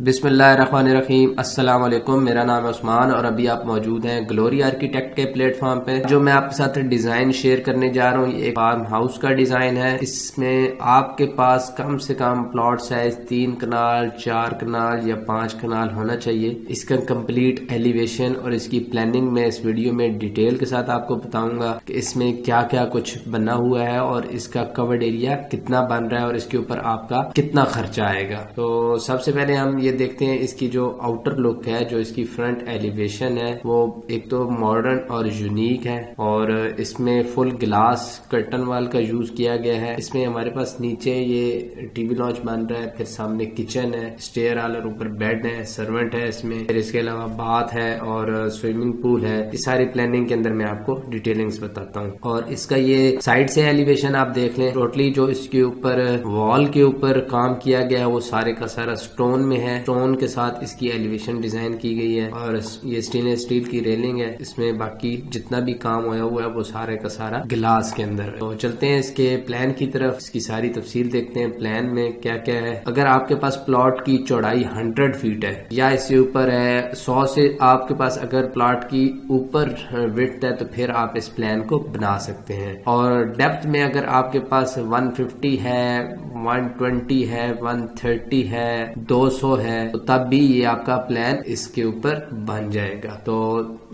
बिस्मिल्लाहिर्रहमानिर्रहीम। अस्सलाम वालेकुम। मेरा नाम है उस्मान और अभी आप मौजूद हैं ग्लोरी आर्किटेक्ट के प्लेटफॉर्म पे। जो मैं आपके साथ डिजाइन शेयर करने जा रहा हूँ, ये एक फार्म हाउस का डिजाइन है। इसमें आपके पास कम से कम प्लॉट साइज 3 कनाल, 4 कनाल या 5 कनाल होना चाहिए। इसका कंप्लीट एलिवेशन और इसकी प्लानिंग में इस वीडियो में डिटेल के साथ आपको बताऊंगा कि इसमें क्या क्या कुछ बना हुआ है और इसका कवर्ड एरिया कितना बन रहा है और इसके ऊपर आपका कितना खर्चा आएगा। तो सबसे पहले हम ये देखते हैं इसकी जो आउटर लुक है, जो इसकी फ्रंट एलिवेशन है, वो एक तो मॉडर्न और यूनिक है और इसमें फुल ग्लास कर्टन वाल का यूज किया गया है। इसमें हमारे पास नीचे ये टीवी लॉन्च बन रहा है, फिर सामने किचन है, स्टेयर वाला, ऊपर बेड है, सर्वेंट है इसमें, फिर इसके अलावा बाथ है और स्विमिंग पूल है। इस सारी प्लानिंग के अंदर मैं आपको डिटेलिंग्स बताता हूँ। और इसका ये साइड से एलिवेशन आप देख लें, टोटली जो इसके ऊपर वॉल के ऊपर काम किया गया है वो सारे का सारा स्टोन में है। स्टोन के साथ इसकी एलिवेशन डिजाइन की गई है और ये स्टेनलेस स्टील की रेलिंग है। इसमें बाकी जितना भी काम होया हुआ है वो सारे का सारा ग्लास के अंदर है। तो चलते हैं इसके प्लान की तरफ, इसकी सारी तफसील देखते हैं प्लान में क्या क्या है। अगर आपके पास प्लॉट की चौड़ाई 100 फीट है या इससे ऊपर है 100 से, आपके पास अगर प्लॉट की ऊपर विड्थ है तो फिर आप इस प्लान को बना सकते हैं। और डेप्थ में अगर आपके पास 150 है, 120 है, 130 है, 200 है, तो तब भी ये आपका प्लान इसके ऊपर बन जाएगा। तो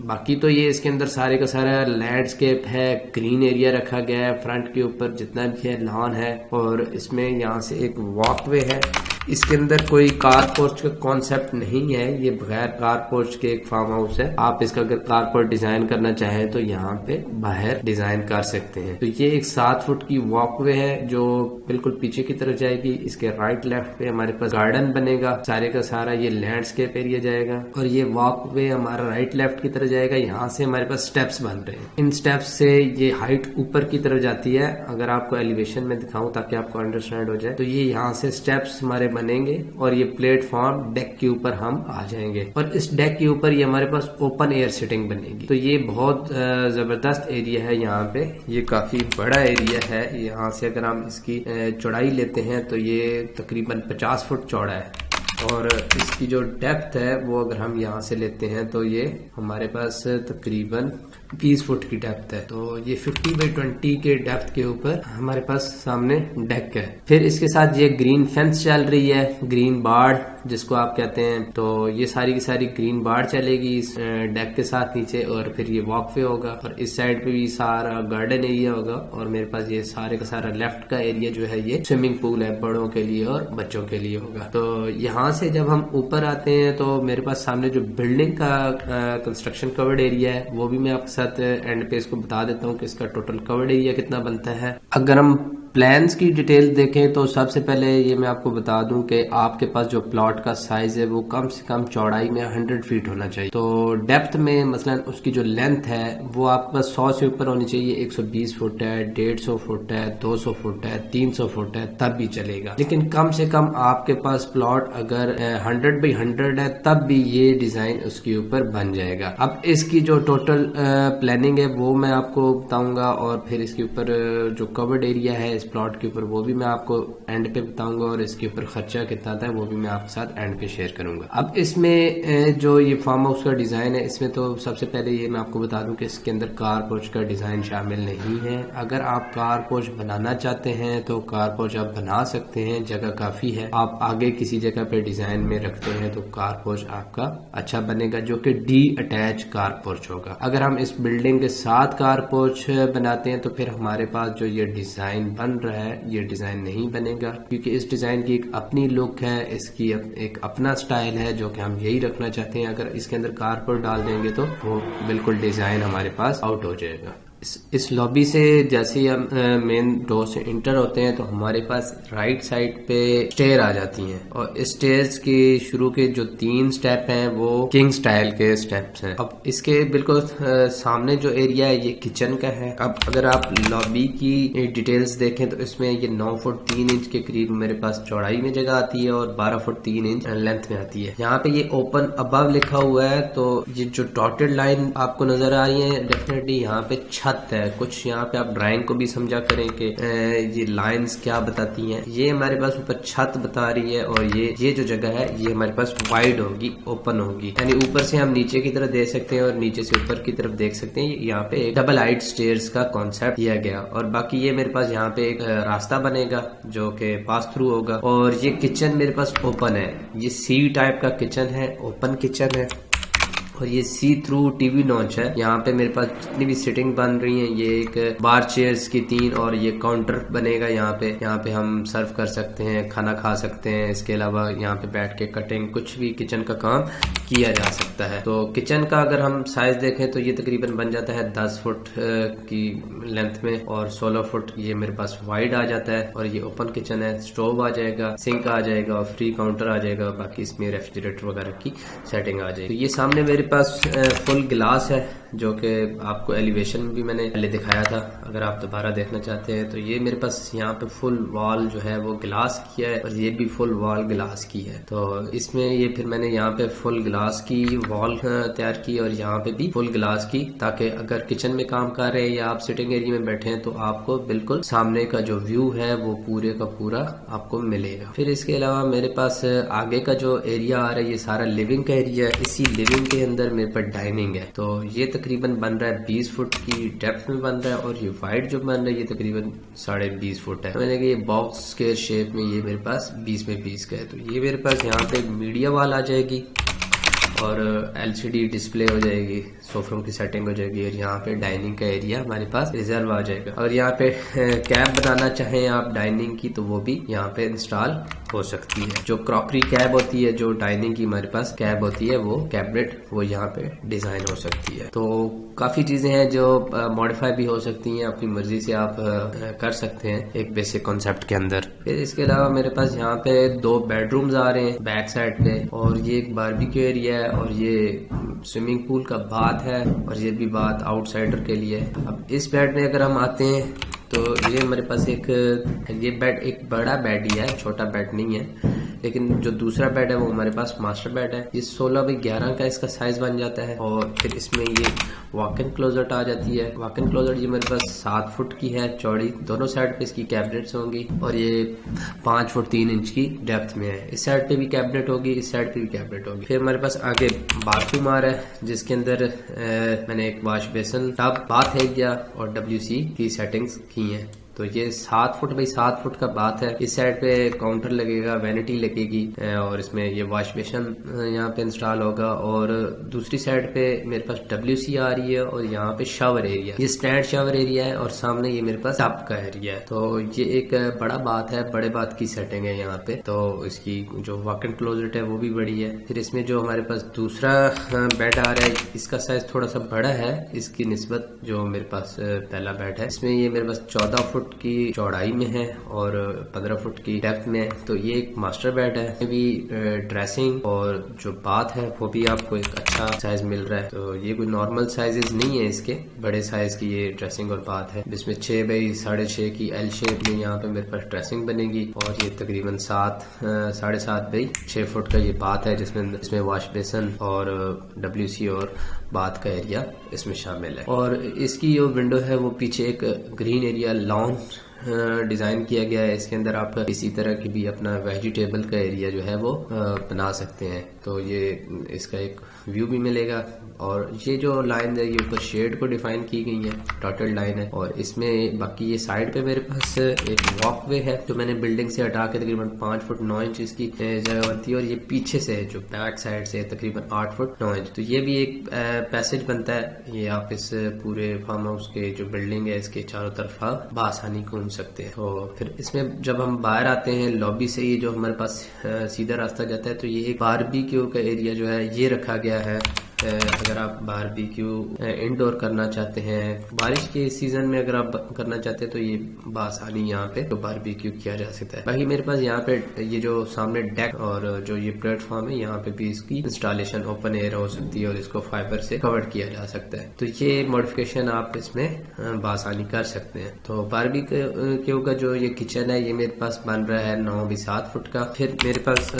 बाकी तो ये इसके अंदर सारे का सारा लैंडस्केप है, ग्रीन एरिया रखा गया है, फ्रंट के ऊपर जितना भी है लॉन है और इसमें यहाँ से एक वॉकवे है। इसके अंदर कोई कार पोर्च का कॉन्सेप्ट नहीं है, ये बगैर कार पोर्च के एक फार्म हाउस है। आप इसका अगर कार पोर्च डिजाइन करना चाहें तो यहाँ पे बाहर डिजाइन कर सकते हैं। तो ये एक 7 फुट की वॉकवे है जो बिल्कुल पीछे की तरफ जाएगी। इसके राइट लेफ्ट पे हमारे पास गार्डन बनेगा, सारे का सारा ये लैंडस्केप एरिया जाएगा और ये वॉकवे हमारा राइट लेफ्ट की तरफ जाएगा। यहाँ से हमारे पास स्टेप्स बन रहे हैं, इन स्टेप्स से ये हाइट ऊपर की तरफ जाती है। अगर आपको एलिवेशन में दिखाऊं ताकि आपको अंडरस्टैंड हो जाए, तो ये यहाँ से स्टेप्स हमारे बनेंगे और ये प्लेटफॉर्म डेक के ऊपर हम आ जाएंगे और इस डेक के ऊपर ये हमारे पास ओपन एयर सिटिंग बनेगी। तो ये बहुत जबरदस्त एरिया है। यहाँ पे ये काफी बड़ा एरिया है। यहाँ से अगर हम इसकी चौड़ाई लेते हैं तो ये तकरीबन 50 फुट चौड़ा है और इसकी जो डेप्थ है वो अगर हम यहाँ से लेते हैं तो ये हमारे पास तकरीबन 20 फुट की डेप्थ है। तो ये 50 बाई 20 के डेप्थ के ऊपर हमारे पास सामने डेक है। फिर इसके साथ ये ग्रीन फेंस चल रही है, ग्रीन बाड़ जिसको आप कहते हैं। तो ये सारी की सारी ग्रीन बाड़ चलेगी इस डेक के साथ नीचे और फिर ये वॉकवे होगा और इस साइड पे भी सारा गार्डन एरिया होगा और मेरे पास ये सारे का सारा लेफ्ट का एरिया जो है ये स्विमिंग पूल है, बड़ों के लिए और बच्चों के लिए होगा। तो यहाँ से जब हम ऊपर आते हैं तो मेरे पास सामने जो बिल्डिंग का कंस्ट्रक्शन कवर्ड एरिया है वो भी मैं आपके साथ एंड पे इसको बता देता हूँ कि इसका टोटल कवर्ड एरिया कितना बनता है। अगर हम प्लान्स की डिटेल देखें तो सबसे पहले ये मैं आपको बता दूं कि आपके पास जो प्लॉट का साइज है वो कम से कम चौड़ाई में 100 फीट होना चाहिए। तो डेप्थ में मसलन उसकी जो लेंथ है वो आपके पास 100 से ऊपर होनी चाहिए। 120 फुट है, 150 फुट है, 200 फुट है, 300 फुट है, तब भी चलेगा। लेकिन कम से कम आपके पास प्लॉट अगर 100 बाई 100 है तब भी ये डिजाइन उसके ऊपर बन जाएगा। अब इसकी जो टोटल प्लानिंग है वो मैं आपको बताऊंगा और फिर इसके ऊपर जो कवर्ड एरिया है इस प्लॉट के ऊपर वो भी मैं आपको एंड पे बताऊंगा और इसके ऊपर खर्चा कितना था वो भी मैं आपके साथ एंड पे शेयर करूंगा। अब इसमें जो ये फार्म हाउस का डिजाइन है इसमें तो सबसे पहले ये मैं आपको बता दूं कि इसके अंदर कार पोर्च का डिजाइन शामिल नहीं है। अगर आप कार पोर्च बनाना चाहते हैं तो कार पोर्च आप बना सकते हैं, जगह काफी है। आप आगे किसी जगह पे डिजाइन में रखते हैं तो कार पोर्च आपका अच्छा बनेगा जो कि डी अटैच कार पोर्च होगा। अगर हम इस बिल्डिंग के साथ कार पोर्च बनाते हैं तो फिर हमारे पास जो ये डिजाइन बन रहा है ये डिजाइन नहीं बनेगा क्योंकि इस डिजाइन की एक अपनी लुक है, इसकी एक अपना स्टाइल है जो कि हम यही रखना चाहते हैं। अगर इसके अंदर कारपोर्ट डाल देंगे तो वो बिल्कुल डिजाइन हमारे पास आउट हो जाएगा। इस लॉबी से जैसे ही हम मेन डोर से इंटर होते हैं तो हमारे पास राइट साइड पे स्टेयर आ जाती हैं और स्टेयर्स के शुरू के जो 3 स्टेप हैं वो किंग स्टाइल के स्टेप्स हैं। अब इसके बिल्कुल सामने जो एरिया है ये किचन का है। अब अगर आप लॉबी की डिटेल्स देखें तो इसमें ये 9 फुट 3 इंच के करीब मेरे पास चौड़ाई में जगह आती है और 12 फुट 3 इंच लेंथ में आती है। यहाँ पे ये ओपन अबव लिखा हुआ है तो ये जो डॉटेड लाइन आपको नजर आ रही है डेफिनेटली यहाँ पे छत छत है। कुछ यहाँ पे आप ड्राइंग को भी समझा करें कि ये लाइंस क्या बताती हैं। ये हमारे पास ऊपर छत बता रही है और ये जो जगह है ये हमारे पास वाइड होगी, ओपन होगी, यानी ऊपर से हम नीचे की तरफ देख सकते हैं और नीचे से ऊपर की तरफ देख सकते हैं। यहाँ पे एक डबल हाइट स्टेयर्स का कॉन्सेप्ट दिया गया और बाकी ये मेरे पास यहाँ पे एक रास्ता बनेगा जो कि पास थ्रू होगा। और ये किचन मेरे पास ओपन है, ये सी टाइप का किचन है, ओपन किचन है और ये सी थ्रू टीवी नॉच है। यहाँ पे मेरे पास जितनी भी सिटिंग बन रही है, ये एक बार चेयर्स की 3 और ये काउंटर बनेगा। यहाँ पे हम सर्व कर सकते हैं, खाना खा सकते हैं। इसके अलावा यहाँ पे बैठ के कटिंग कुछ भी किचन का काम किया जा सकता है। तो किचन का अगर हम साइज देखें तो ये तकरीबन बन जाता है 10 फुट की लेंथ में और 16 फुट ये मेरे पास वाइड आ जाता है। और ये ओपन किचन है, स्टोव आ जाएगा, सिंक आ जाएगा और फ्री काउंटर आ जाएगा। बाकी इसमें रेफ्रिजरेटर वगैरह की सेटिंग आ जाएगी। तो ये सामने मेरे पास फुल ग्लास है जो कि आपको एलिवेशन भी मैंने पहले दिखाया था, अगर आप दोबारा देखना चाहते हैं। तो ये मेरे पास यहाँ पे फुल वॉल जो है वो ग्लास की है और ये भी फुल वॉल ग्लास की है। तो इसमें ये फिर मैंने यहाँ पे फुल ग्लास की वॉल तैयार की और यहाँ पे भी फुल ग्लास की, ताकि अगर किचन में काम कर रहे हैं या आप सिटिंग एरिया में बैठे हैं तो आपको बिल्कुल सामने का जो व्यू है वो पूरे का पूरा आपको मिलेगा। फिर इसके अलावा मेरे पास आगे का जो एरिया आ रहा है ये सारा लिविंग का एरिया है। इसी लिविंग के अंदर मेरे पास डाइनिंग है। तो ये तकरीबन बन रहा है 20 फुट की डेप्थ में बन रहा है और ये वाइड जो बन रहा है ये तकरीबन 20.5 फुट है। मैंने कहा ये बॉक्स स्क्वायर शेप में ये मेरे पास 20 में 20 का है। तो ये मेरे पास यहाँ पे मीडिया वॉल आ जाएगी और LCD डिस्प्ले हो जाएगी, सोफे की सेटिंग हो जाएगी और यहाँ पे डाइनिंग का एरिया हमारे पास रिजर्व आ जाएगा। और यहाँ पे कैब बनाना चाहें आप डाइनिंग की तो वो भी यहाँ पे इंस्टॉल हो सकती है। जो क्रॉकरी कैब होती है, जो डाइनिंग की हमारे पास कैब होती है, वो कैबिनेट वो यहाँ पे डिजाइन हो सकती है। तो काफी चीजें हैं जो मॉडिफाई भी हो सकती हैं, अपनी मर्जी से आप कर सकते हैं एक बेसिक कॉन्सेप्ट के अंदर। फिर इसके अलावा मेरे पास यहाँ पे 2 बेडरूम्स आ रहे हैं बैक साइड पे और ये एक बारबेक्यू एरिया है और ये स्विमिंग पूल का बाथ है और ये भी बात आउटसाइडर के लिए। अब इस बेड में अगर हम आते हैं तो ये हमारे पास ये बेड एक बड़ा बेड ही है, छोटा बेड नहीं है। लेकिन जो दूसरा बेड है वो हमारे पास मास्टर बेड है। ये 16 बाई 11 का इसका साइज बन जाता है। और फिर इसमें ये वॉक इन क्लोजेट आ जाती है। वॉक इन क्लोजेट ये मेरे पास 7 फुट की है चौड़ी, दोनों साइड पे इसकी कैबिनेट्स होंगी और ये 5 फुट 3 इंच की डेप्थ में है। इस साइड पे भी कैबिनेट होगी, इस साइड पे भी कैबिनेट होगी। फिर हमारे पास आगे बाथरूम आ रहा है जिसके अंदर मैंने एक wash basin, tub, bath area और WC की सेटिंग्स की है। तो ये 7 फुट बाई 7 फुट का बात है। इस साइड पे काउंटर लगेगा, वैनिटी लगेगी और इसमें ये वॉश बेसिन यहाँ पे इंस्टॉल होगा। और दूसरी साइड पे मेरे पास WC आ रही है और यहाँ पे शावर एरिया, ये स्टैंड शावर एरिया है और सामने ये मेरे पास टब का एरिया है। तो ये एक बड़ा बात है, बड़े बात की सेटिंग है यहाँ पे। तो इसकी जो वॉक इन क्लोजेट है वो भी बड़ी है। फिर इसमें जो हमारे पास दूसरा बेड आ रहा है इसका साइज थोड़ा सा बड़ा है इसकी निस्बत जो मेरे पास पहला बेड है। इसमें ये मेरे पास 14 फुट की चौड़ाई में है और 15 फुट की डेप्थ में है। तो ये एक मास्टर बेड है। ये भी ड्रेसिंग और जो बाथ है वो भी आपको एक अच्छा साइज मिल रहा है। तो ये कोई नॉर्मल साइजेस नहीं है, इसके बड़े साइज की ये ड्रेसिंग और बाथ है जिसमें 6 बाई 6.5 की L शेप में यहाँ पे मेरे पास ड्रेसिंग बनेगी। और ये तकरीबन 7.5 बाई 6 फुट का ये बाथ है जिसमें वॉश बेसिन और WC और बाथ का एरिया इसमें शामिल है। और इसकी जो विंडो है वो पीछे एक ग्रीन एरिया लॉन डिजाइन किया गया है। इसके अंदर आप इसी तरह की भी अपना वेजिटेबल का एरिया जो है वो बना सकते हैं। तो ये इसका एक व्यू भी मिलेगा। और ये जो लाइन है ये ऊपर शेड को डिफाइन की गई है, डॉटेड लाइन है। और इसमें बाकी ये साइड पे मेरे पास एक वॉकवे है जो मैंने बिल्डिंग से हटा के तकरीबन 5 फुट 9 इंच इसकी जगह बनती है। और ये पीछे से है जो बैक साइड से तकरीबन 8 फुट 9 इंच। तो ये भी एक पैसेज बनता है। ये आप इस पूरे फार्म हाउस के जो बिल्डिंग है इसके चारों तरफ आप बआसानी घूम सकते हैं। तो फिर इसमें जब हम बाहर आते हैं लॉबी से ये जो हमारे पास सीधा रास्ता जाता है तो ये एक बारबेक्यू का एरिया जो है ये रखा गया है। अगर आप बारबेक्यू इंडोर करना चाहते हैं, बारिश के सीजन में अगर आप करना चाहते हैं तो ये बासानी यहाँ पे तो बारबेक्यू किया जा सकता है। बाकी मेरे पास यहाँ पे ये जो सामने डेक और जो ये प्लेटफॉर्म है यहाँ पे भी इसकी इंस्टॉलेशन ओपन एयर हो सकती है और इसको फाइबर से कवर किया जा सकता है। तो ये मॉडिफिकेशन आप इसमें बासानी कर सकते हैं। तो बारबेक्यू का जो ये किचन है ये मेरे पास बन रहा है 9 बाई 7 फुट का। फिर मेरे पास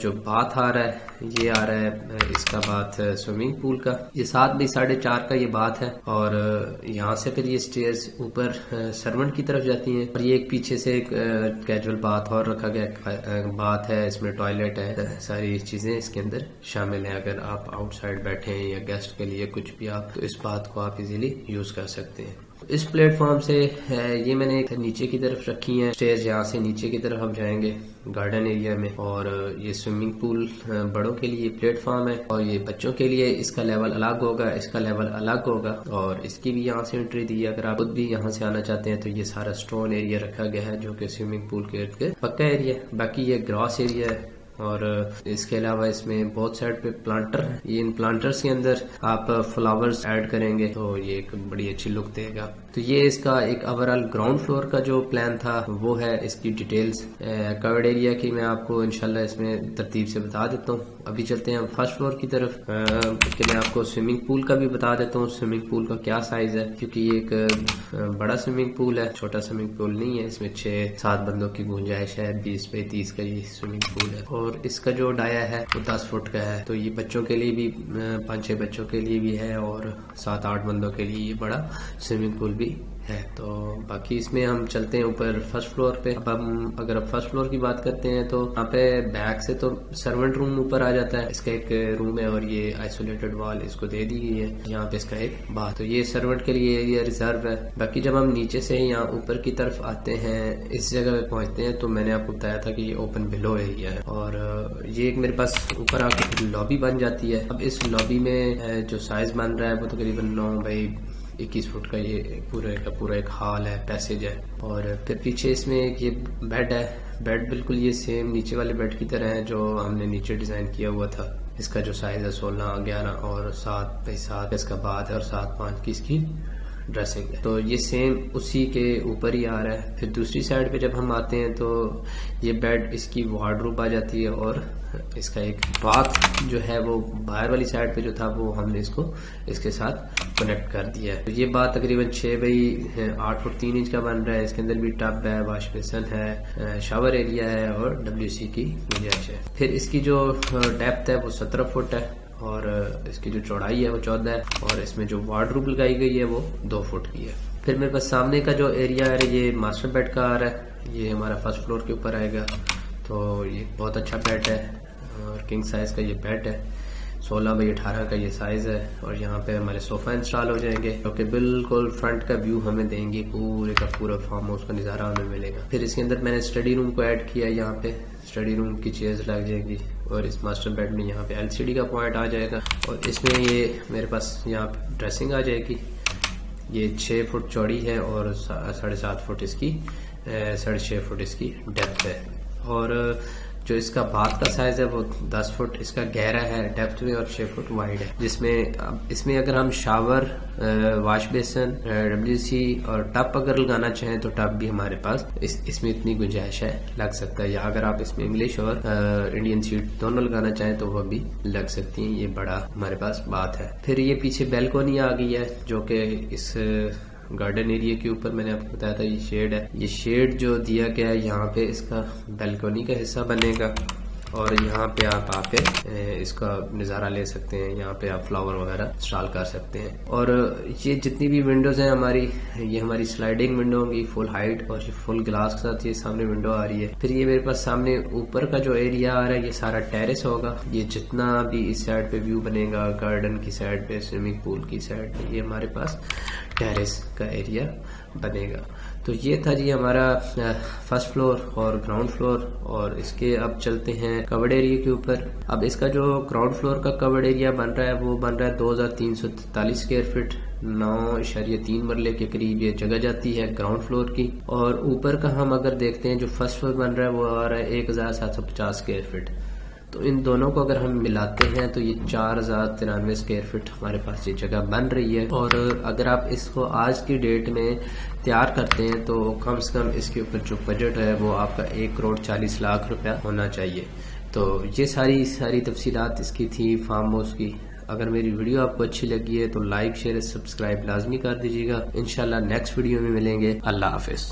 जो बाथ आ रहा है ये आ रहा है इसका बाथ स्विमिंग पूल का। ये 7 बाई 4.5 का ये बाथ है और यहाँ से फिर ये स्टेयर्स ऊपर सर्वेंट की तरफ जाती हैं और ये एक पीछे से एक कैजुअल बाथ और रखा गया बाथ है, इसमें टॉयलेट है, सारी चीजें इसके अंदर शामिल हैं। अगर आप आउटसाइड बैठे हैं या गेस्ट के लिए कुछ भी आप, तो इस बात को आप इजीली यूज कर सकते हैं। इस प्लेटफॉर्म से ये मैंने नीचे की तरफ रखी हैं स्टेयर्स, यहाँ से नीचे की तरफ हम जाएंगे गार्डन एरिया में। और ये स्विमिंग पूल बड़ों के लिए प्लेटफॉर्म है और ये बच्चों के लिए इसका लेवल अलग होगा, इसका लेवल अलग होगा और इसकी भी यहाँ से एंट्री दी है। अगर आप खुद भी यहाँ से आना चाहते हैं तो ये सारा स्टोन एरिया रखा गया है जो कि स्विमिंग पूल के इर्द गिर्द पक्का एरिया है। बाकी ये ग्रास एरिया है और इसके अलावा इसमें बहुत साइड पे प्लांटर है। ये इन प्लांटर्स के अंदर आप फ्लावर्स ऐड करेंगे तो ये एक बड़ी अच्छी लुक देगा। तो ये इसका एक ओवरऑल ग्राउंड फ्लोर का जो प्लान था वो है। इसकी डिटेल्स कवर्ड एरिया की मैं आपको इंशाल्लाह इसमें तरतीब से बता देता हूँ। अभी चलते हैं हम फर्स्ट फ्लोर की तरफ कि मैं आपको स्विमिंग पूल का भी बता देता हूँ स्विमिंग पूल का क्या साइज है, क्योंकि ये एक बड़ा स्विमिंग पूल है, छोटा स्विमिंग पूल नहीं है। इसमें 6-7 बंदों की गुंजाइश है। 20 बाई 30 का ये स्विमिंग पूल है और इसका जो डाया है वो 10 फुट का है। तो ये बच्चों के लिए भी 5-6 बच्चों के लिए भी है और 7-8 बंदों के लिए ये बड़ा स्विमिंग पूल भी है। तो बाकी इसमें हम चलते हैं ऊपर फर्स्ट फ्लोर पे। अब हम अगर अब फर्स्ट फ्लोर की बात करते हैं तो यहाँ पे बैक से तो सर्वेंट रूम ऊपर आ जाता है। इसका एक रूम है और ये आइसोलेटेड वॉल इसको दे दी गई है। यहाँ पे इसका एक बाथ, तो ये सर्वेंट के लिए एरिया रिजर्व है। बाकी जब हम नीचे से यहाँ ऊपर की तरफ आते हैं, इस जगह पे पहुंचते हैं, तो मैंने आपको बताया था कि ये ओपन बिलो एरिया है और ये एक मेरे पास ऊपर आकर लॉबी बन जाती है। अब इस लॉबी में जो साइज बन रहा है वो तकरीबन 9 बाई 21 फुट का ये पूरे का पूरा एक हॉल है, पैसेज है। और फिर पीछे इसमें एक ये बेड है। बेड बिल्कुल ये सेम नीचे वाले बेड की तरह है जो हमने नीचे डिजाइन किया हुआ था। इसका जो साइज है 16, 11 और 7 बाई 7 इसका बाथ है और 7-5 की इसकी ड्रेसिंग है। तो ये सेम उसी के ऊपर ही आ रहा है। फिर दूसरी साइड पे जब हम आते हैं तो ये बेड इसकी वार्डरोब आ जाती है और इसका एक बाथ जो है वो बाहर वाली साइड पे जो था वो हमने इसको इसके साथ कनेक्ट कर दिया है। तो ये बात तकरीबन 6 बाई 8 फुट 3 इंच का बन रहा है। इसके अंदर भी टब है, वॉश बेसिन है, शावर एरिया है और WC की गुंजाइश है। फिर इसकी जो डेप्थ है वो 17 फुट है और इसकी जो चौड़ाई है वो 14 है और इसमें जो वार्डरोब लगाई गई है वो 2 फुट की है। फिर मेरे पास सामने का जो एरिया है ये मास्टर बेड का आ रहा है। ये हमारा फर्स्ट फ्लोर के ऊपर आएगा। तो ये बहुत अच्छा बेड है और किंग साइज का ये बेड है। 16 बाई 18 का ये साइज है और यहाँ पे हमारे सोफा इंस्टॉल हो जाएंगे जो कि बिल्कुल फ्रंट का व्यू हमें देंगे, पूरे का पूरा फार्म हाउस का नज़ारा हमें मिलेगा। फिर इसके अंदर मैंने स्टडी रूम को ऐड किया। यहाँ पे स्टडी रूम की चेयर्स लग जाएंगी और इस मास्टर बेड में यहाँ पे LCD का पॉइंट आ जाएगा और इसमें ये मेरे पास यहाँ पे ड्रेसिंग आ जाएगी। ये 6 फुट चौड़ी है और 7.5 फुट इसकी 6.5 फुट इसकी डेप्थ है और जो इसका बाथ का साइज है वो 10 फुट इसका गहरा है डेप्थ में और 6 फुट वाइड है। जिसमें इसमें अगर हम शावर, वॉश बेसिन, WC और टब अगर लगाना चाहें तो टब भी हमारे पास इसमें इतनी गुंजाइश है, लग सकता है। या अगर आप इसमें इंग्लिश और इंडियन सीट दोनों लगाना चाहें तो वो भी लग सकती हैं। ये बड़ा हमारे पास बाथ है। फिर ये पीछे बैल्कोनी आ गई है जो कि इस गार्डन एरिया के ऊपर मैंने आपको बताया था ये शेड है। ये शेड जो दिया गया है यहाँ पे इसका बैल्कोनी का हिस्सा बनेगा और यहाँ पे आप आके इसका नज़ारा ले सकते हैं। यहाँ पे आप फ्लावर वगैरह इंस्टॉल कर सकते हैं। और ये जितनी भी विंडोज हैं हमारी, ये हमारी स्लाइडिंग विंडो होंगी फुल हाइट और ये फुल ग्लास के साथ ये सामने विंडो आ रही है। फिर ये मेरे पास सामने ऊपर का जो एरिया आ रहा है ये सारा टेरेस होगा। ये जितना भी इस साइड पे व्यू बनेगा, गार्डन की साइड पे, स्विमिंग पूल की साइड पे, ये हमारे पास टेरेस का एरिया बनेगा। तो ये था जी हमारा फर्स्ट फ्लोर और ग्राउंड फ्लोर। और इसके अब चलते हैं कवर्ड एरिया के ऊपर। अब इसका जो ग्राउंड फ्लोर का कवर्ड एरिया बन रहा है वो बन रहा है 2343 स्क्वायर फीट, 9.3 मरले के करीब ये जगह जाती है ग्राउंड फ्लोर की। और ऊपर का हम अगर देखते हैं जो फर्स्ट फ्लोर बन रहा है वो आ रहा है 1750 स्क्वायर फीट। तो इन दोनों को अगर हम मिलाते हैं तो ये 4093 स्क्वायर फीट हमारे पास ये जगह बन रही है। और अगर आप इसको आज की डेट में तैयार करते हैं तो कम से कम इसके ऊपर जो बजट है वो आपका 1,40,00,000 रुपया होना चाहिए। तो ये सारी तफसीलात इसकी थी फार्म हाउस की। अगर मेरी वीडियो आपको अच्छी लगी है तो लाइक, शेयर, सब्सक्राइब लाजमी कर दीजिएगा। इंशाल्लाह नेक्स्ट वीडियो में मिलेंगे। अल्लाह हाफिज।